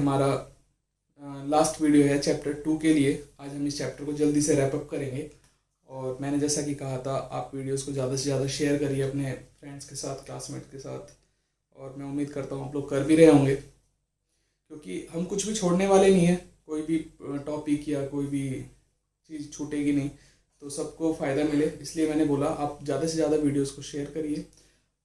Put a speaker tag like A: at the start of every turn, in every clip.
A: हमारा last video है chapter 2 के लिए। आज हम इस चैप्टर को जल्दी से रैप अप करेंगे। और मैंने जैसा कि कहा था, आप वीडियोस को ज़्यादा से ज़्यादा शेयर करिए अपने फ्रेंड्स के साथ, क्लासमेट के साथ। और मैं उम्मीद करता हूँ आप लोग कर भी रहे होंगे, क्योंकि हम कुछ भी छोड़ने वाले नहीं हैं। कोई भी टॉपिक या कोई भी चीज़ छूटेगी नहीं, तो सबको फ़ायदा मिले, इसलिए मैंने बोला आप ज़्यादा से ज़्यादा वीडियोस को शेयर करिए।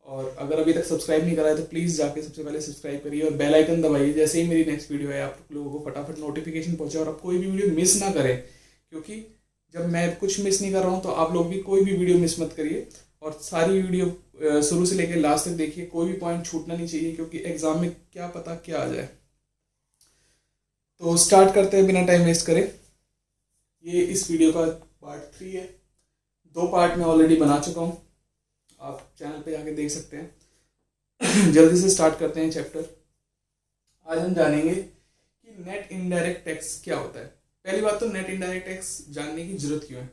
A: और अगर अभी तक सब्सक्राइब नहीं करा है तो प्लीज़ जाके सबसे पहले सब्सक्राइब करिए और बेल आइकन दबाइए। जैसे ही मेरी नेक्स्ट वीडियो है आप लोगों को फटाफट नोटिफिकेशन पहुंचे और आप कोई भी वीडियो मिस ना करें, क्योंकि जब मैं कुछ मिस नहीं कर रहा हूँ तो आप लोग भी कोई भी वीडियो मिस मत करिए। और सारी वीडियो शुरू से लेकर लास्ट तक देखिए, कोई भी पॉइंट छूटना नहीं चाहिए, क्योंकि एग्जाम में क्या पता क्या आ जाए। तो स्टार्ट करते हैं बिना टाइम वेस्ट करे। ये इस वीडियो का पार्ट 3 है। 2 पार्ट में ऑलरेडी बना चुका हूँ, आप चैनल पे जाके देख सकते हैं। जल्दी से स्टार्ट करते हैं चैप्टर। आज हम जानेंगे कि नेट इनडायरेक्ट टैक्स क्या होता है। पहली बात तो नेट इनडायरेक्ट टैक्स जानने की जरूरत क्यों है।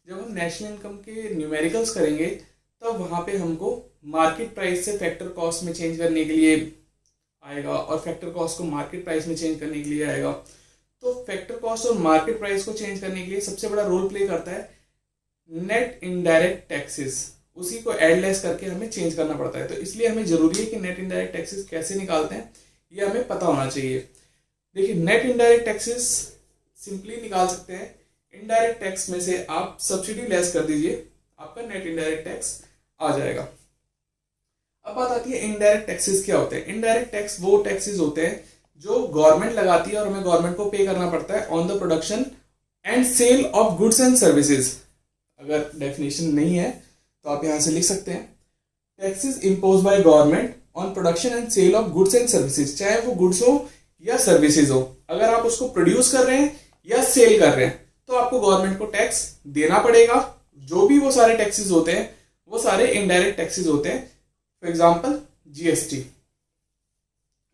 A: जब हम नेशनल इनकम के न्यूमेरिकल्स करेंगे तब वहाँ पे हमको मार्केट प्राइस से फैक्टर कॉस्ट में चेंज करने के लिए आएगा, और फैक्टर कॉस्ट को मार्केट प्राइस में चेंज करने के लिए आएगा। तो फैक्टर कॉस्ट और मार्केट प्राइस को चेंज करने के लिए सबसे बड़ा रोल प्ले करता है नेट इनडायरेक्ट टैक्सेस। उसी को एड लेस करके हमें चेंज करना पड़ता है। तो इसलिए हमें जरूरी है कि नेट इनडायरेक्ट टैक्सेस कैसे निकालते हैं ये हमें पता होना चाहिए। देखिए, नेट इनडायरेक्ट टैक्सेस सिंपली निकाल सकते हैं। इनडायरेक्ट टैक्स में से आप सब्सिडी लेस कर दीजिए, आपका नेट इनडायरेक्ट टैक्स आ जाएगा। अब बात आती है इनडायरेक्ट टैक्सेस क्या होते हैं। इनडायरेक्ट टैक्स वो टैक्सेस होते हैं जो गवर्नमेंट लगाती है और हमें गवर्नमेंट को पे करना पड़ता है on the production and sale of goods and services. अगर डेफिनेशन नहीं है तो आप यहां से लिख सकते हैं, taxes impose by government on production and sale of goods and services. चाहे वो गुड्स हो या सर्विसेज हो, अगर आप उसको प्रोड्यूस कर रहे हैं या सेल कर रहे हैं तो आपको गवर्नमेंट को टैक्स देना पड़ेगा। जो भी वो सारे टैक्सेस होते हैं वो सारे इनडायरेक्ट टैक्सेस होते हैं। For example GST,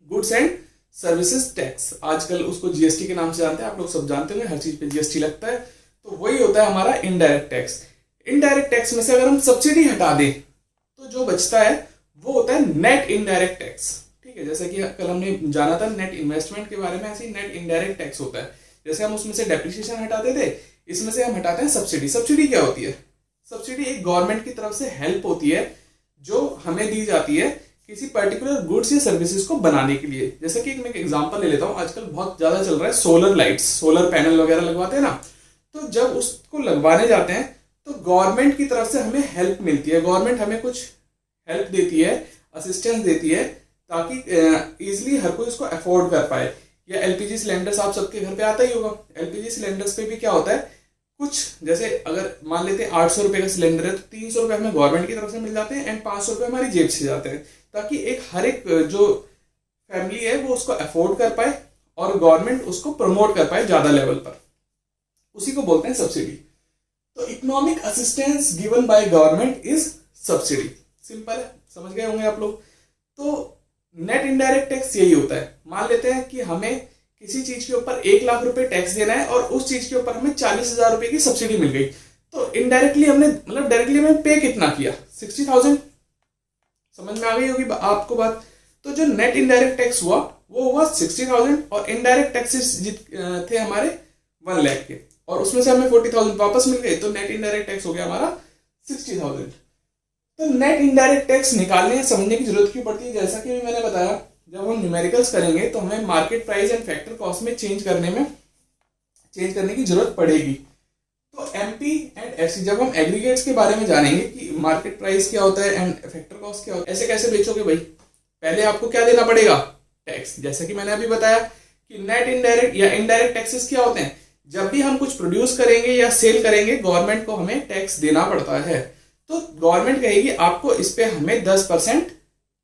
A: goods and services tax, आजकल उसको जीएसटी के नाम से जानते हैं, आप लोग सब जानते होंगे, हर चीज पे जीएसटी लगता है। तो वही होता है हमारा इनडायरेक्ट टैक्स। इनडायरेक्ट टैक्स में से अगर हम सब्सिडी हटा दें तो जो बचता है वो होता है नेट इनडायरेक्ट टैक्स। ठीक है, जैसे कि कल हमने जाना था नेट इन्वेस्टमेंट के बारे में, ऐसे ही नेट इनडायरेक्ट टैक्स होता है। जैसे हम उसमें से डेप्रिसिएशन हटाते थे, इसमें से हम हटाते हैं सब्सिडी। सब्सिडी क्या होती है? सब्सिडी एक गवर्नमेंट की तरफ से हेल्प होती है जो हमें दी जाती है किसी पर्टिकुलर गुड्स या सर्विसेज को बनाने के लिए। जैसे कि मैं एक एग्जांपल ले लेता हूं, आजकल बहुत ज्यादा चल रहा है सोलर लाइट्स, सोलर पैनल वगैरह लगवाते हैं ना। तो जब उसको लगवाने जाते हैं तो गवर्नमेंट की तरफ से हमें हेल्प मिलती है, गवर्नमेंट हमें कुछ हेल्प देती है, असिस्टेंस देती है, ताकि इजिली हर कोई उसको अफोर्ड कर पाए। या एलपीजी सिलेंडर्स आप सबके घर पे आता ही होगा। एलपीजी सिलेंडर्स पे भी क्या होता है, कुछ जैसे अगर मान लेते हैं 800 रुपए का सिलेंडर है तो 300 रुपए हमें गवर्नमेंट की तरफ से मिल जाते हैं एंड 500 रुपए हमारी जेब से जाते हैं, ताकि एक हर एक जो फैमिली है वो उसको अफोर्ड कर पाए और गवर्नमेंट उसको प्रमोट कर पाए ज्यादा लेवल पर। उसी को बोलते हैं सब्सिडी। तो economic assistance given by government is subsidy. Simple है, समझ गए होंगे आप लोग। तो नेट इनडायरेक्ट टैक्स यही होता है। मान लेते हैं कि हमें किसी चीज के ऊपर 1 लाख रुपए टैक्स देना है और उस चीज के ऊपर हमें 40,000 रुपए की सब्सिडी मिल गई, तो इनडायरेक्टली हमने मतलब डायरेक्टली हमने पे कितना किया? 60,000। समझ में आ गई होगी आपको बात। तो जो नेट इनडायरेक्ट टैक्स हुआ वो हुआ 60,000 और इनडायरेक्ट टैक्सेस थे हमारे 1 लाख के, और उसमें से हमें 40,000 वापस मिल गए, तो नेट इनडायरेक्ट टैक्स हो गया हमारा 60,000। तो नेट इनडायरेक्ट टैक्स निकालने समझने की जरूरत क्यों पड़ती है? जैसा कि मैंने बताया, जब हम न्यूमेरिकल्स करेंगे तो हमें market price and factor cost में चेंज करने की जरूरत पड़ेगी। तो एमपी एंड एफसी, जब हम एग्रीगेट्स के बारे में जानेंगे कि मार्केट प्राइस क्या होता है एंड फैक्टर कॉस्ट क्या होता है, ऐसे कैसे बेचोगे भाई? पहले आपको क्या देना पड़ेगा? टैक्स। जैसे कि मैंने अभी बताया कि नेट इनडायरेक्ट या इनडायरेक्ट टैक्सेस क्या होते हैं, जब भी हम कुछ प्रोड्यूस करेंगे या सेल करेंगे गवर्नमेंट को हमें टैक्स देना पड़ता है। तो गवर्नमेंट कहेगी आपको इस पे हमें 10%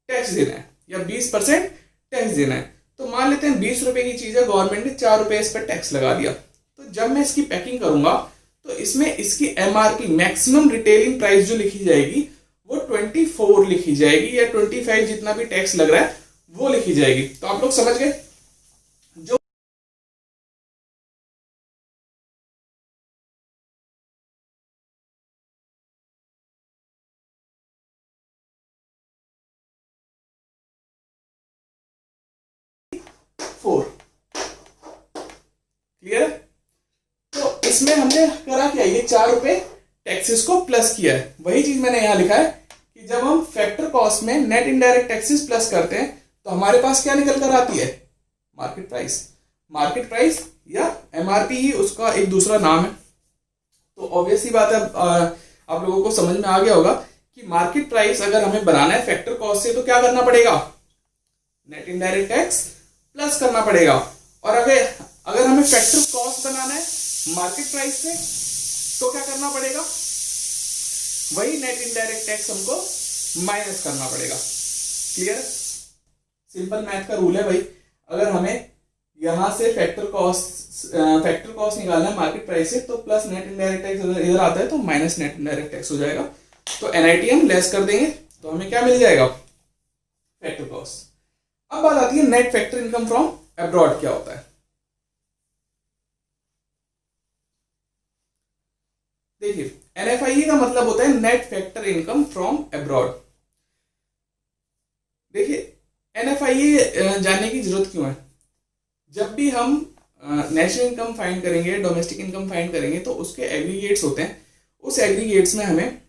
A: टैक्स देना है या 20% टैक्स देना है। तो मान लेते हैं 20 रुपए की चीज है, गवर्नमेंट ने 4 रुपए इस पर टैक्स लगा दिया। तो जब मैं इसकी पैकिंग करूंगा तो इसमें इसकी एमआरपी, मैक्सिमम रिटेलिंग प्राइस जो लिखी जाएगी वो 24 लिखी जाएगी, या 25 जितना भी टैक्स लग रहा है वो लिखी जाएगी। तो आप लोग समझ गए। जो फोर इसमें हमने करा क्या, ये 4 रुपए टैक्सेस को प्लस किया है। वही चीज मैंने यहाँ लिखा है कि जब हम फैक्टर कॉस्ट में नेट इनडायरेक्ट टैक्सेस प्लस करते हैं तो हमारे पास क्या निकल कर आती है, मार्केट प्राइस। मार्केट प्राइस या एमआरपी ही उसका एक दूसरा नाम है। तो ऑब्वियसली बात है, आप लोगों को समझ में आ गया होगा कि मार्केट प्राइस अगर हमें बनाना है फैक्टर कॉस्ट से तो क्या करना पड़ेगा, नेट इनडायरेक्ट टैक्स प्लस करना पड़ेगा। और अगर हमें फैक्टर कॉस्ट बनाना है मार्केट प्राइस से तो क्या करना पड़ेगा, वही नेट इनडायरेक्ट टैक्स हमको माइनस करना पड़ेगा। क्लियर, सिंपल मैथ का रूल है भाई। अगर हमें यहां से फैक्टर कॉस्ट निकालना है मार्केट प्राइस से तो प्लस नेट इनडायरेक्ट टैक्स इधर आता है तो माइनस नेट इनडायरेक्ट टैक्स हो जाएगा। तो एनआईटी हम लेस कर देंगे तो हमें क्या मिल जाएगा, फैक्टर कॉस्ट। अब बात आती है net factor income from abroad क्या होता है। देखिए एनएफआईई का मतलब होता है net factor income from abroad. देखिए एनएफआईई जानने की जरूरत क्यों है, जब भी हम नेशनल इनकम फाइंड करेंगे, डोमेस्टिक इनकम फाइंड करेंगे तो उसके एग्रीगेट्स होते हैं। उस एग्रीगेट्स में हमें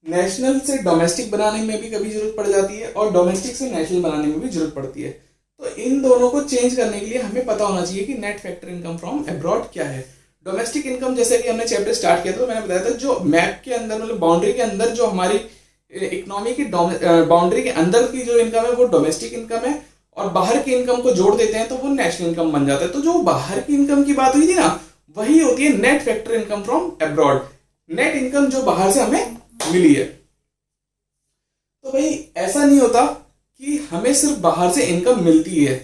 A: नेशनल से डोमेस्टिक बनाने में भी कभी जरूरत पड़ जाती है और डोमेस्टिक से नेशनल बनाने में भी जरूरत पड़ती है। तो इन दोनों को चेंज करने के लिए हमें पता होना चाहिए कि net factor income from abroad क्या है। डोमेस्टिक इनकम जैसे कि हमने चैप्टर स्टार्ट किया था तो मैंने बताया था जो मैप के अंदर मतलब बाउंड्री के अंदर जो हमारी इकोनॉमी की बाउंड्री के अंदर की जो इनकम है वो डोमेस्टिक इनकम है और बाहर की इनकम को जोड़ देते हैं तो वो नेशनल इनकम बन जाता है। तो जो बाहर की इनकम की बात हुई थी ना वही होती है net factor income from abroad, net income जो बाहर से हमें मिली है। तो भाई ऐसा नहीं होता कि हमें सिर्फ बाहर से इनकम मिलती है,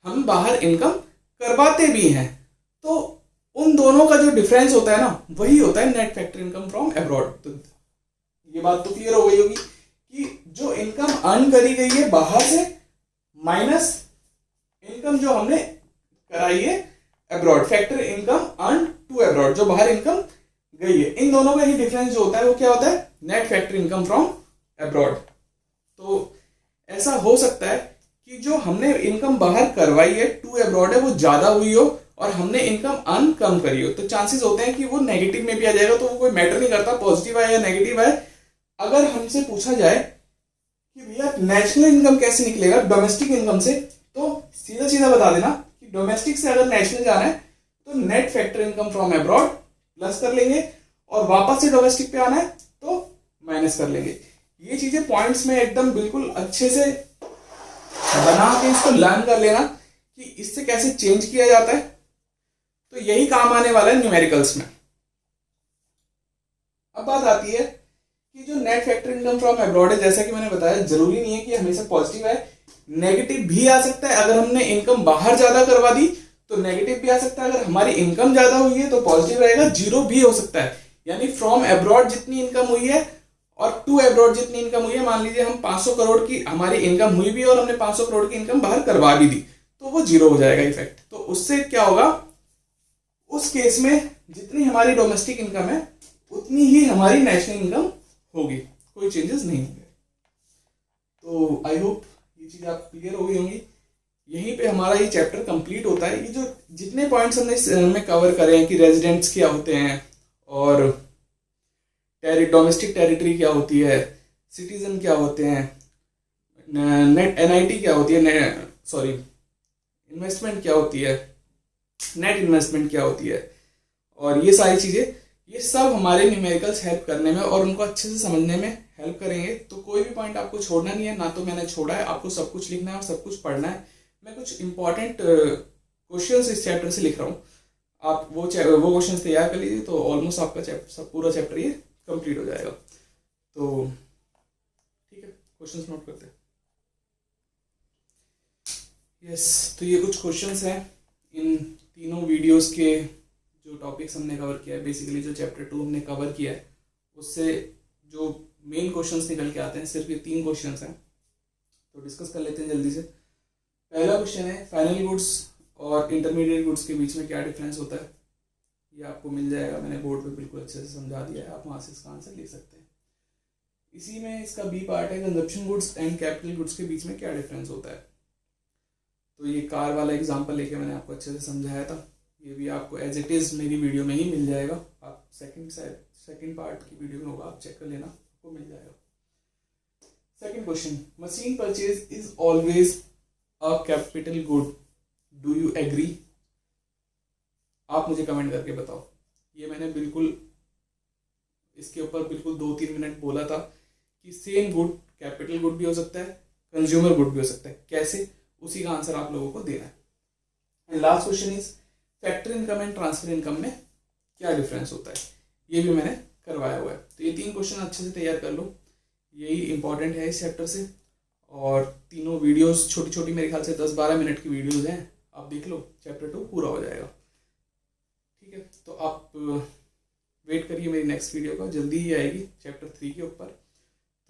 A: हम बाहर इनकम करवाते भी हैं। तो उन दोनों का जो डिफरेंस होता है ना वही होता है net factor income from abroad. तो ये बात तो क्लियर हो गई होगी कि जो इनकम अर्न करी गई है बाहर से माइनस इनकम जो हमने कराई है abroad, factor income earn to abroad, जो बाहर इनकम गई है, इन दोनों का ही डिफरेंस जो होता है वो क्या होता है, net factor income from abroad. तो ऐसा हो सकता है कि जो हमने इनकम बाहर करवाई है टू अब्रॉड है वो ज्यादा हुई हो और हमने इनकम अर्न कम करी हो, तो चांसेस होते हैं कि वो नेगेटिव में भी आ जाएगा। तो वो कोई मैटर नहीं करता पॉजिटिव है या नेगेटिव है। अगर हमसे पूछा जाए कि भैया नेशनल इनकम कैसे निकलेगा डोमेस्टिक इनकम से, तो सीधा सीधा बता देना कि डोमेस्टिक से अगर नेशनल जाना है तो net factor income from abroad plus कर लेंगे और वापस से डोमेस्टिक पे आना है तो माइनस कर लेंगे। ये चीजें पॉइंट्स में एकदम बिल्कुल अच्छे से बना के इसको लर्न कर लेना कि इससे कैसे चेंज किया जाता है। तो यही काम आने वाला है न्यूमेरिकल्स में। अब बात आती है कि जो net factor income from abroad है, जैसा कि मैंने बताया जरूरी नहीं है कि हमेशा पॉजिटिव है, नेगेटिव भी आ सकता है। अगर हमने इनकम बाहर ज्यादा करवा दी तो नेगेटिव भी आ सकता है, अगर हमारी इनकम ज्यादा हुई है तो पॉजिटिव रहेगा, जीरो भी हो सकता है। यानी फ्रॉम अब्रॉड जितनी इनकम हुई है और टू अब्रॉड जितनी इनकम हुई है, मान लीजिए हम 500 करोड़ की हमारी इनकम हुई भी और हमने 500 करोड़ की इनकम बाहर करवा भी दी तो वो जीरो हो जाएगा इफेक्ट। तो उससे क्या होगा, उस केस में जितनी हमारी डोमेस्टिक इनकम है उतनी ही हमारी नेशनल इनकम होगी, कोई चेंजेस नहीं होंगे। तो आई होप ये चीज आप क्लियर हो गई होंगी। यहीं पे हमारा ये चैप्टर कंप्लीट होता है। ये जो जितने पॉइंट्स हमने कवर करे हैं कि रेजिडेंट्स क्या होते हैं और डोमेस्टिक टेरिटरी क्या होती है, सिटीजन क्या होते हैं, नेट एनआईटी क्या होती है, सॉरी इन्वेस्टमेंट क्या होती है, नेट इन्वेस्टमेंट क्या होती है, और ये सारी चीजें, ये सब हमारे न्यूमेरिकल्स हेल्प करने में और उनको अच्छे से समझने में हेल्प करेंगे। तो कोई भी पॉइंट आपको छोड़ना नहीं है, ना तो मैंने छोड़ा है, आपको सब कुछ लिखना है और सब कुछ पढ़ना है। मैं कुछ इंपॉर्टेंट क्वेश्चंस इस चैप्टर से लिख रहा हूँ, आप वो क्वेश्चंस तैयार कर लीजिए तो ऑलमोस्ट आपका सब पूरा चैप्टर ये कंप्लीट हो जाएगा। तो ठीक है, क्वेश्चंस नोट करते हैं। यस, तो ये कुछ क्वेश्चंस हैं इन तीनों वीडियोस के जो टॉपिक्स हमने कवर किया है। बेसिकली जो चैप्टर 2 हमने कवर किया है उससे जो मेन क्वेश्चंस निकल के आते हैं, सिर्फ ये 3 क्वेश्चंस हैं, तो डिस्कस कर लेते हैं जल्दी से। पहला क्वेश्चन है फाइनल गुड्स और इंटरमीडिएट गुड्स के बीच में क्या डिफरेंस होता है। ये आपको मिल जाएगा, मैंने बोर्ड पे बिल्कुल अच्छे से समझा दिया है, आप वहाँ से इसका आंसर लिख सकते हैं। इसी में इसका बी पार्ट है consumption goods and capital goods के बीच में क्या डिफरेंस होता है। तो ये कार वाला एग्जाम्पल लेके मैंने आपको अच्छे से समझाया था, ये भी आपको एज इट इज़ मेरी वीडियो में ही मिल जाएगा। आप सेकंड पार्ट की वीडियो में होगा, आप चेक कर लेना, आपको मिल जाएगा। Second question, machine purchase is always a capital good, do you agree? आप मुझे कमेंट करके बताओ। ये मैंने बिल्कुल इसके ऊपर बिल्कुल 2-3 मिनट बोला था कि सेम गुड कैपिटल गुड भी हो सकता है, कंज्यूमर गुड भी हो सकता है। कैसे, उसी का आंसर आप लोगों को देना है। And last question is factor income and transfer income में क्या डिफरेंस होता है, ये भी मैंने करवाया हुआ है। तो ये 3 क्वेश्चन अच्छे से तैयार कर लो, यही इंपॉर्टेंट है इस चैप्टर से। और तीनों वीडियोस छोटी छोटी, मेरे ख्याल से 10-12 मिनट की वीडियोस हैं, आप देख लो, चैप्टर 2 पूरा हो जाएगा। ठीक है, तो आप वेट करिए मेरी नेक्स्ट वीडियो का, जल्दी ही आएगी चैप्टर 3 के ऊपर।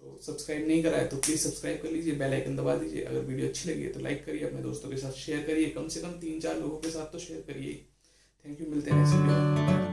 A: तो सब्सक्राइब नहीं करा है तो प्लीज़ सब्सक्राइब कर लीजिए, बेल आइकन दबा दीजिए। अगर वीडियो अच्छी लगी है तो लाइक करिए, अपने दोस्तों के साथ शेयर करिए, कम से कम 3-4 लोगों के साथ तो शेयर करिए। थैंक यू, मिलते हैं नेक्स्ट वीडियो में।